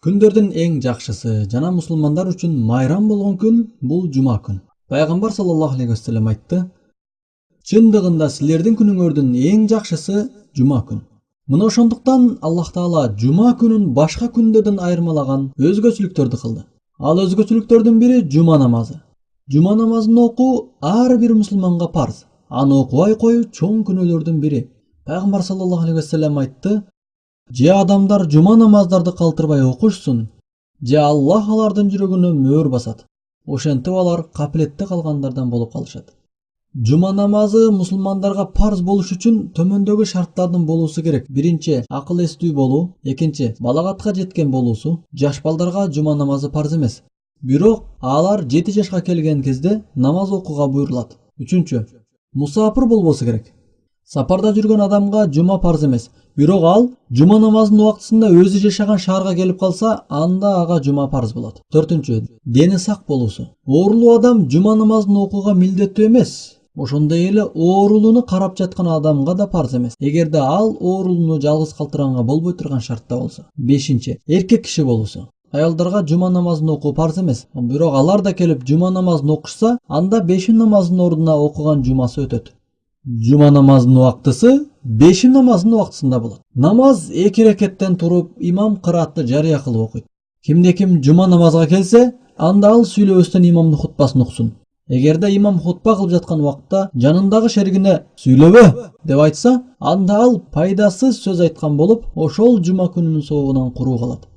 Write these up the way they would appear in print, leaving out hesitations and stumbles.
Күндөрдүн эң жакшысы жана мусулмандар үчүн майрам болгон күн бул жума күн. Пайгамбар саллаллаху алейхи вассалам айтты: "Чындыгында силердин күнүңөрдүн эң жакшысы жума күн." Мына ошондуктан Аллах Таала жума күнүн башка күндөрдөн айырмалаган өзгөчөлүктөрдү кылды. Ал өзгөчөлүктөрдүн бири жума намазы. Жума намазын окуу ар бир мусулманга парз. Аны окубай коюу чоң күнөөлөрдүн бири. Пайгамбар саллаллаху алейхи вассалам айтты: "Же адамдар жума намаздарды калтырбай окушсун, же Аллах алардын жүрөгүнө мөөр басат. Ошентип алар капилетте калгандардан болуп калышат." Жума намазы мусулмандарга парз болуш үчүн төмөндөгү шарттардын болуусу керек. Биринчи, акыл эстүү болуу. Экинчи, балагатка жеткен болуусу. Жаш балдарга жума намазы парз эмес. Бирок алар 7 жашка келген кезде намаз окууга буйрулат. Үчүнчү, мусафир болбосу керек. Сапарда жүргөн адамга жума парз эмес. Бирок ал жума намазынын убактысында өзү жашаган шаарга келип калса, анда ага жума парз болот. Төртүнчү, дени сак болуусу. Оорулуу адам жума намазын окууга милдеттүү эмес. Ошондой эле оорулууну карап жаткан адамга да парз эмес. Эгерде ал оорулууну жалгыз калтыранга болбой турган шартта болсо. Бешинчи, эркек киши болуусу. Аялдарга жума намазын окуу парз эмес. Бирок алар да келип жума намазын окушса, анда бешим намазынын ордуна окуган жумасы өтөт. Жума намазынын убактысы бешим намазынын убактысында болот. Намаз 2 рекеттен туруп, имам кыраатты жарыя кылып окуйт. Кимде ким жума намазга келсе, анда ал сүйлөбөстөн имамдын хутбасын уксун. Эгерде имам хутба кылып жаткан убакта жанындагы шеригине "Сүйлөбө" деп айтса, анда ал пайдасыз сөз айткан болуп, ошол жума күнүнүн соогунан куруу калат.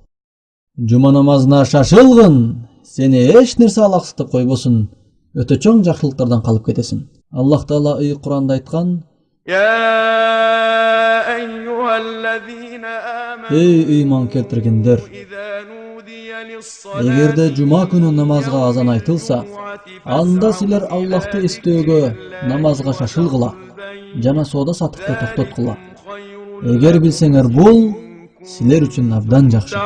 Жума намазына шашылгын, сени эч нерсе алаксытып койбосун. Өтө чоң жакшылыктардан калып кетесиң. Аллах Таала ый Куранда айткан: "Эй ыйман келтиргендер, эгерде жума күнү намазга азан айтылса, анда силер Аллахты эстөөгө намазга шашылгыла жана соода саттыкты токтоткула. Эгер билсеңер, бул силер үчүн абдан жакшы."